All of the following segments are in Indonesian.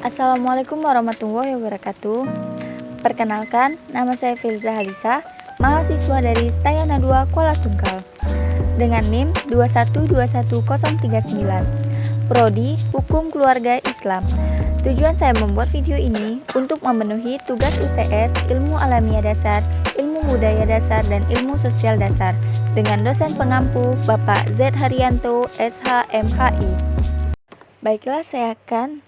Assalamualaikum warahmatullahi wabarakatuh. Perkenalkan, nama saya Filza Halisa, mahasiswa dari Stayana 2 Kuala Tungkal, dengan NIM 2121039, Prodi Hukum Keluarga Islam. Tujuan saya membuat video ini untuk memenuhi tugas UTS Ilmu Alamiah Dasar, Ilmu Budaya Dasar, dan Ilmu Sosial Dasar dengan dosen pengampu Bapak Z. Haryanto, SH, MHI. Baiklah, saya akan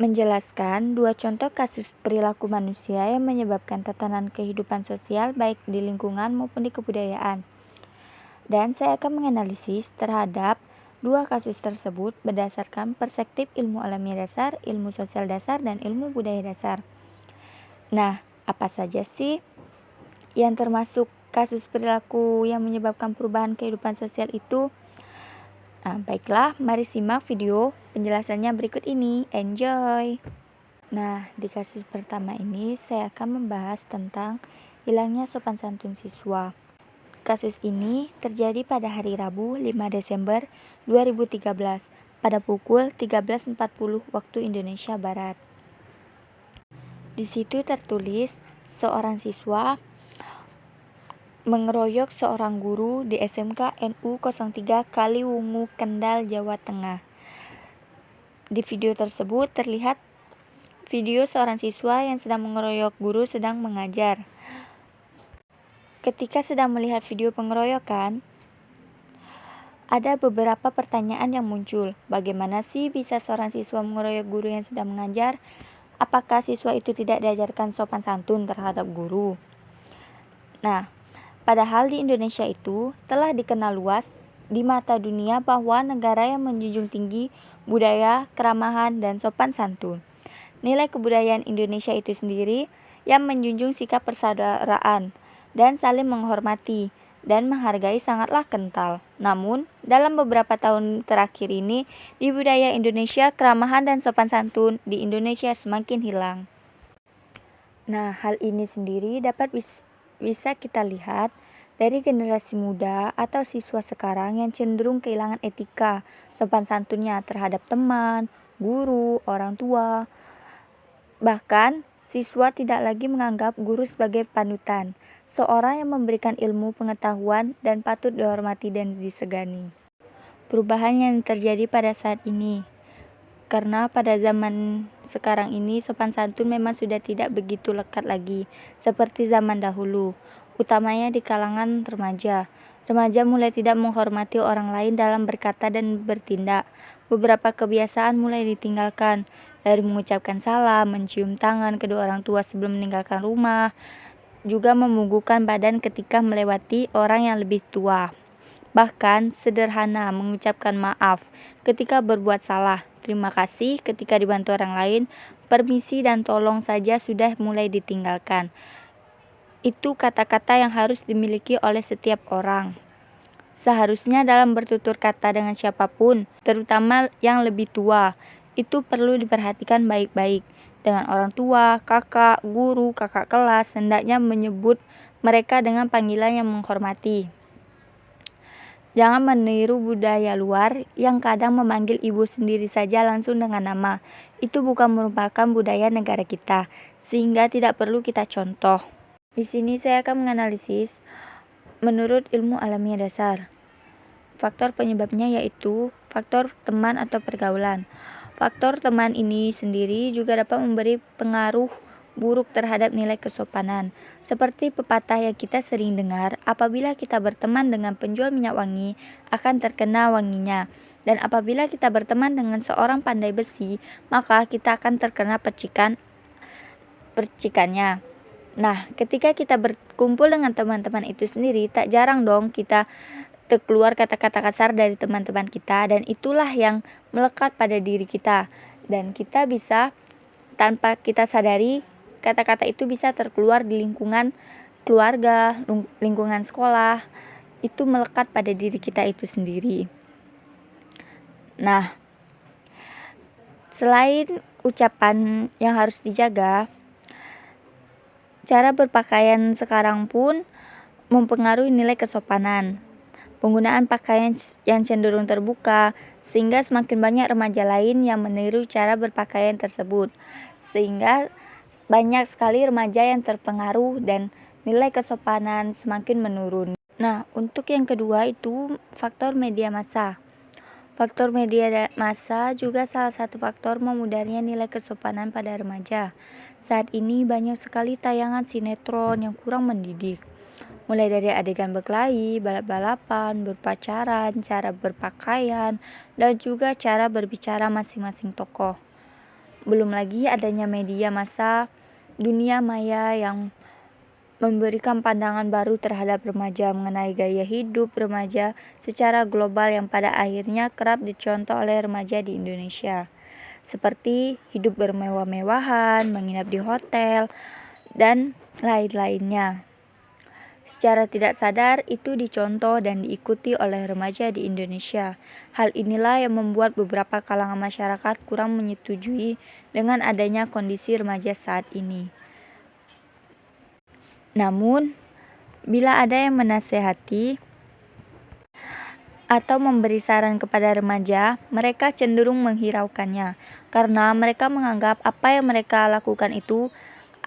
menjelaskan dua contoh kasus perilaku manusia yang menyebabkan tatanan kehidupan sosial baik di lingkungan maupun di kebudayaan. Dan saya akan menganalisis terhadap dua kasus tersebut berdasarkan perspektif ilmu alamiah dasar, ilmu sosial dasar, dan ilmu budaya dasar. Nah, apa saja sih yang termasuk kasus perilaku yang menyebabkan perubahan kehidupan sosial itu? Nah, baiklah, mari simak video penjelasannya berikut ini. Enjoy! Nah, di kasus pertama ini saya akan membahas tentang hilangnya sopan santun siswa. Kasus ini terjadi pada hari Rabu 5 Desember 2013 pada pukul 13.40 waktu Indonesia Barat. Di situ tertulis seorang siswa mengeroyok seorang guru di SMK NU 03 Kaliwungu, Kendal, Jawa Tengah. Di video tersebut terlihat video seorang siswa yang sedang mengeroyok guru sedang mengajar. Ketika sedang melihat video pengeroyokan, ada beberapa pertanyaan yang muncul. Bagaimana sih bisa seorang siswa mengeroyok guru yang sedang mengajar? Apakah siswa itu tidak diajarkan sopan santun terhadap guru? Nah, padahal di Indonesia itu telah dikenal luas di mata dunia bahwa negara yang menjunjung tinggi budaya, keramahan, dan sopan santun. Nilai kebudayaan Indonesia itu sendiri yang menjunjung sikap persaudaraan dan saling menghormati dan menghargai sangatlah kental. Namun, dalam beberapa tahun terakhir ini, di budaya Indonesia, keramahan dan sopan santun di Indonesia semakin hilang. Nah, hal ini sendiri dapat bisa kita lihat dari generasi muda atau siswa sekarang yang cenderung kehilangan etika, sopan santunnya terhadap teman, guru, orang tua. Bahkan, siswa tidak lagi menganggap guru sebagai panutan, seorang yang memberikan ilmu pengetahuan dan patut dihormati dan disegani. Perubahan yang terjadi pada saat ini, karena pada zaman sekarang ini sopan santun memang sudah tidak begitu lekat lagi seperti zaman dahulu, utamanya di kalangan remaja. Remaja mulai tidak menghormati orang lain dalam berkata dan bertindak. Beberapa kebiasaan mulai ditinggalkan, dari mengucapkan salam, mencium tangan kedua orang tua sebelum meninggalkan rumah, juga membungkukkan badan ketika melewati orang yang lebih tua. Bahkan sederhana mengucapkan maaf ketika berbuat salah, terima kasih ketika dibantu orang lain, permisi dan tolong saja sudah mulai ditinggalkan. Itu kata-kata yang harus dimiliki oleh setiap orang. Seharusnya dalam bertutur kata dengan siapapun, terutama yang lebih tua, itu perlu diperhatikan baik-baik. Dengan orang tua, kakak, guru, kakak kelas, hendaknya menyebut mereka dengan panggilan yang menghormati. Jangan meniru budaya luar yang kadang memanggil ibu sendiri saja langsung dengan nama. Itu bukan merupakan budaya negara kita, sehingga tidak perlu kita contoh. Di sini saya akan menganalisis menurut ilmu alamiah dasar. Faktor penyebabnya yaitu faktor teman atau pergaulan. Faktor teman ini sendiri juga dapat memberi pengaruh buruk terhadap nilai kesopanan. Seperti pepatah yang kita sering dengar, apabila kita berteman dengan penjual minyak wangi, akan terkena wanginya. Dan apabila kita berteman dengan seorang pandai besi, maka kita akan terkena percikannya. Nah, ketika kita berkumpul dengan teman-teman itu sendiri, tak jarang dong kita keluar kata-kata kasar dari teman-teman kita, dan itulah yang melekat pada diri kita. Dan kita bisa, tanpa kita sadari, kata-kata itu bisa terkeluar di lingkungan keluarga, lingkungan sekolah, itu melekat pada diri kita itu sendiri. Nah, selain ucapan yang harus dijaga, cara berpakaian sekarang pun mempengaruhi nilai kesopanan. penggunaan pakaian yang cenderung terbuka, sehingga semakin banyak remaja lain yang meniru cara berpakaian tersebut. Sehingga banyak sekali remaja yang terpengaruh dan nilai kesopanan semakin menurun. Nah, untuk yang kedua itu faktor media massa. Faktor media massa juga salah satu faktor memudarnya nilai kesopanan pada remaja. Saat ini banyak sekali tayangan sinetron yang kurang mendidik. Mulai dari adegan berkelahi, balap-balapan, berpacaran, cara berpakaian, dan juga cara berbicara masing-masing tokoh. Belum lagi adanya media massa dunia maya yang memberikan pandangan baru terhadap remaja mengenai gaya hidup remaja secara global yang pada akhirnya kerap dicontoh oleh remaja di Indonesia. Seperti hidup bermewah-mewahan, menginap di hotel, dan lain-lainnya. Secara tidak sadar itu dicontoh dan diikuti oleh remaja di Indonesia. Hal inilah yang membuat beberapa kalangan masyarakat kurang menyetujui dengan adanya kondisi remaja saat ini. Namun, bila ada yang menasehati atau memberi saran kepada remaja, mereka cenderung menghiraukannya karena mereka menganggap apa yang mereka lakukan itu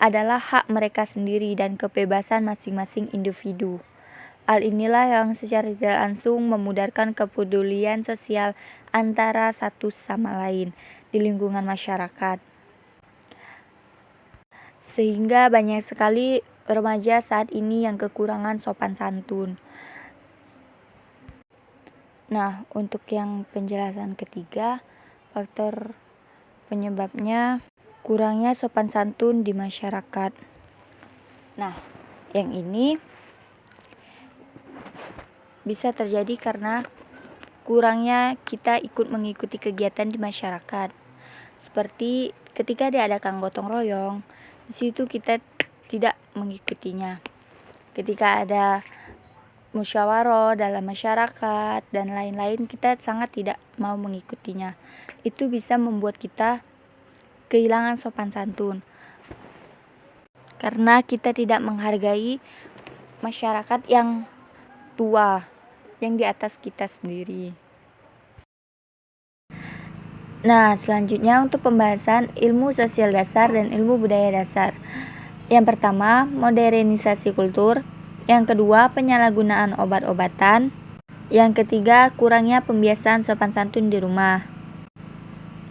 adalah hak mereka sendiri dan kebebasan masing-masing individu. Hal inilah yang secara tidak langsung memudarkan kepedulian sosial antara satu sama lain di lingkungan masyarakat. Sehingga banyak sekali remaja saat ini yang kekurangan sopan santun. Nah, untuk yang penjelasan ketiga, faktor penyebabnya kurangnya sopan santun di masyarakat. Nah, yang ini bisa terjadi karena kurangnya kita ikut mengikuti kegiatan di masyarakat. Seperti ketika diadakan gotong royong, di situ kita tidak mengikutinya. Ketika ada musyawarah dalam masyarakat dan lain-lain, kita sangat tidak mau mengikutinya. Itu bisa membuat kita kehilangan sopan santun. Karena kita tidak menghargai masyarakat yang tua, yang di atas kita sendiri. Nah, selanjutnya untuk pembahasan ilmu sosial dasar dan ilmu budaya dasar. Yang pertama, modernisasi kultur. Yang kedua, penyalahgunaan obat-obatan. Yang ketiga, kurangnya pembiasaan sopan santun di rumah.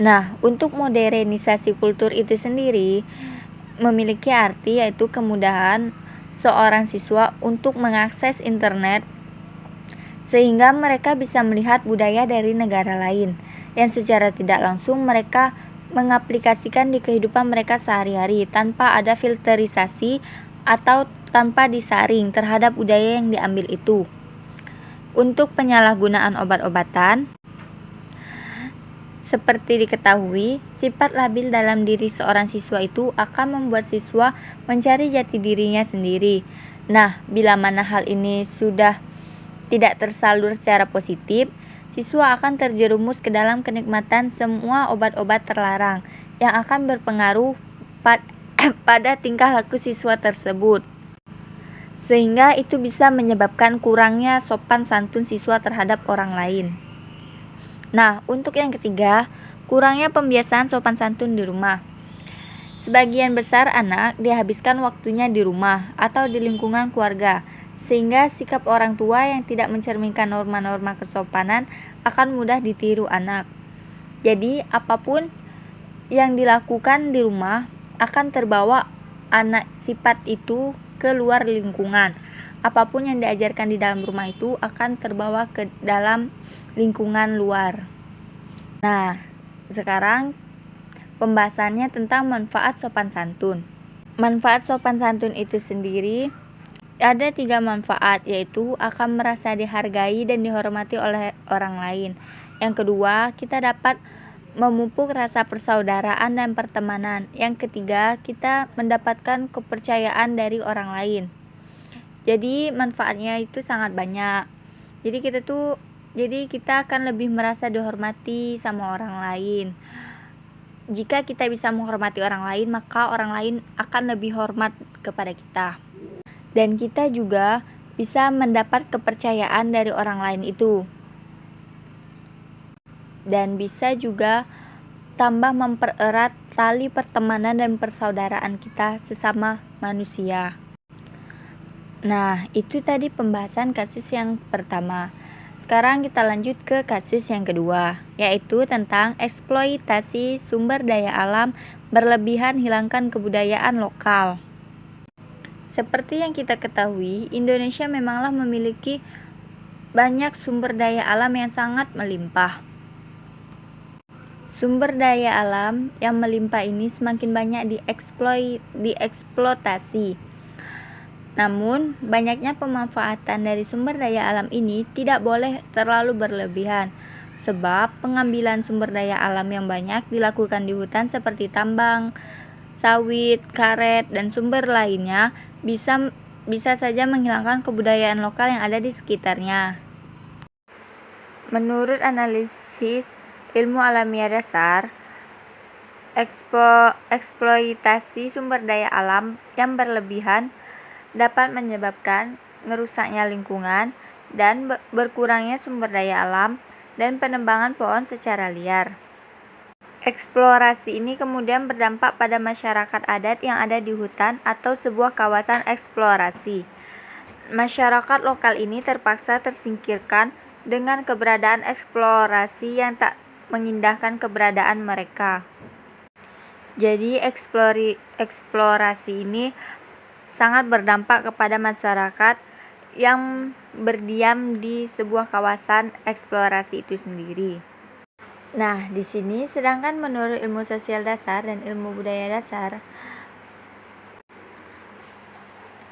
Nah, untuk modernisasi kultur itu sendiri memiliki arti yaitu kemudahan seorang siswa untuk mengakses internet sehingga mereka bisa melihat budaya dari negara lain yang secara tidak langsung mereka mengaplikasikan di kehidupan mereka sehari-hari tanpa ada filterisasi atau tanpa disaring terhadap budaya yang diambil itu. Untuk penyalahgunaan obat-obatan, seperti diketahui, sifat labil dalam diri seorang siswa itu akan membuat siswa mencari jati dirinya sendiri. Nah, bila mana hal ini sudah tidak tersalur secara positif, siswa akan terjerumus ke dalam kenikmatan semua obat-obat terlarang yang akan berpengaruh pada tingkah laku siswa tersebut. Sehingga itu bisa menyebabkan kurangnya sopan santun siswa terhadap orang lain. Nah, untuk yang ketiga, kurangnya pembiasaan sopan santun di rumah. Sebagian besar anak dihabiskan waktunya di rumah atau di lingkungan keluarga, sehingga sikap orang tua yang tidak mencerminkan norma-norma kesopanan akan mudah ditiru anak. Jadi, apapun yang dilakukan di rumah akan terbawa anak sifat itu ke luar lingkungan. Apapun yang diajarkan di dalam rumah itu akan terbawa ke dalam lingkungan luar. Nah, sekarang pembahasannya tentang manfaat sopan santun. Manfaat sopan santun itu sendiri ada 3 manfaat, yaitu akan merasa dihargai dan dihormati oleh orang lain. Yang kedua, kita dapat memupuk rasa persaudaraan dan pertemanan. Yang ketiga, kita mendapatkan kepercayaan dari orang lain. Jadi manfaatnya itu sangat banyak. Jadi kita akan lebih merasa dihormati sama orang lain. Jika kita bisa menghormati orang lain, maka orang lain akan lebih hormat kepada kita. Dan kita juga bisa mendapat kepercayaan dari orang lain itu. Dan bisa juga tambah mempererat tali pertemanan dan persaudaraan kita sesama manusia. Nah, itu tadi pembahasan kasus yang pertama. Sekarang kita lanjut ke kasus yang kedua, yaitu tentang eksploitasi sumber daya alam berlebihan hilangkan kebudayaan lokal. Seperti yang kita ketahui, Indonesia memanglah memiliki banyak sumber daya alam yang sangat melimpah. Sumber daya alam yang melimpah ini semakin banyak dieksploitasi. Namun, banyaknya pemanfaatan dari sumber daya alam ini tidak boleh terlalu berlebihan, sebab pengambilan sumber daya alam yang banyak dilakukan di hutan seperti tambang, sawit, karet, dan sumber lainnya bisa saja menghilangkan kebudayaan lokal yang ada di sekitarnya. Menurut analisis ilmu alamiah dasar, eksploitasi sumber daya alam yang berlebihan dapat menyebabkan ngerusaknya lingkungan dan berkurangnya sumber daya alam dan penebangan pohon secara liar. Eksplorasi ini kemudian berdampak pada masyarakat adat yang ada di hutan atau sebuah kawasan eksplorasi. Masyarakat lokal ini terpaksa tersingkirkan dengan keberadaan eksplorasi yang tak mengindahkan keberadaan mereka. Jadi eksplorasi ini sangat berdampak kepada masyarakat yang berdiam di sebuah kawasan eksplorasi itu sendiri. Nah, di sini sedangkan menurut ilmu sosial dasar dan ilmu budaya dasar,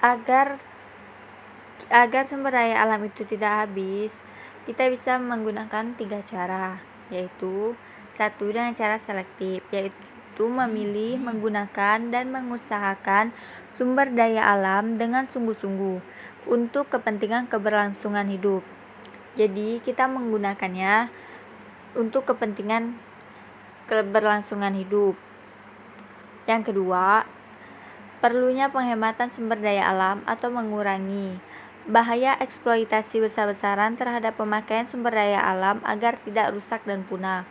agar sumber daya alam itu tidak habis, kita bisa menggunakan 3 cara, yaitu 1 dengan cara selektif, yaitu memilih, menggunakan, dan mengusahakan sumber daya alam dengan sungguh-sungguh untuk kepentingan keberlangsungan hidup. Jadi kita menggunakannya untuk kepentingan keberlangsungan hidup. Yang kedua, perlunya penghematan sumber daya alam atau mengurangi bahaya eksploitasi besar-besaran terhadap pemakaian sumber daya alam agar tidak rusak dan punah.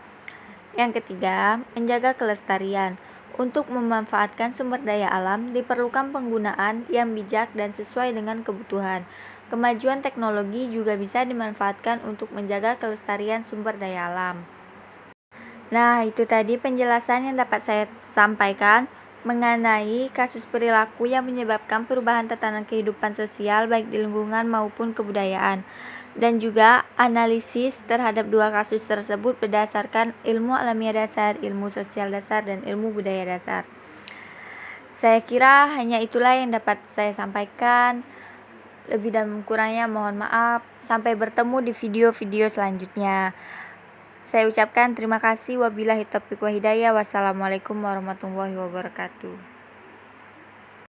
Yang ketiga, menjaga kelestarian. Untuk memanfaatkan sumber daya alam diperlukan penggunaan yang bijak dan sesuai dengan kebutuhan. Kemajuan teknologi juga bisa dimanfaatkan untuk menjaga kelestarian sumber daya alam. Nah, itu tadi penjelasan yang dapat saya sampaikan mengenai kasus perilaku yang menyebabkan perubahan tatanan kehidupan sosial baik di lingkungan maupun kebudayaan, dan juga analisis terhadap 2 kasus tersebut berdasarkan ilmu alamiah dasar, ilmu sosial dasar, dan ilmu budaya dasar. Saya kira hanya itulah yang dapat saya sampaikan. Lebih dan kurangnya mohon maaf. Sampai bertemu di video-video selanjutnya. Saya ucapkan terima kasih. Wabillahi taufiq wal hidayah. Wassalamualaikum warahmatullahi wabarakatuh.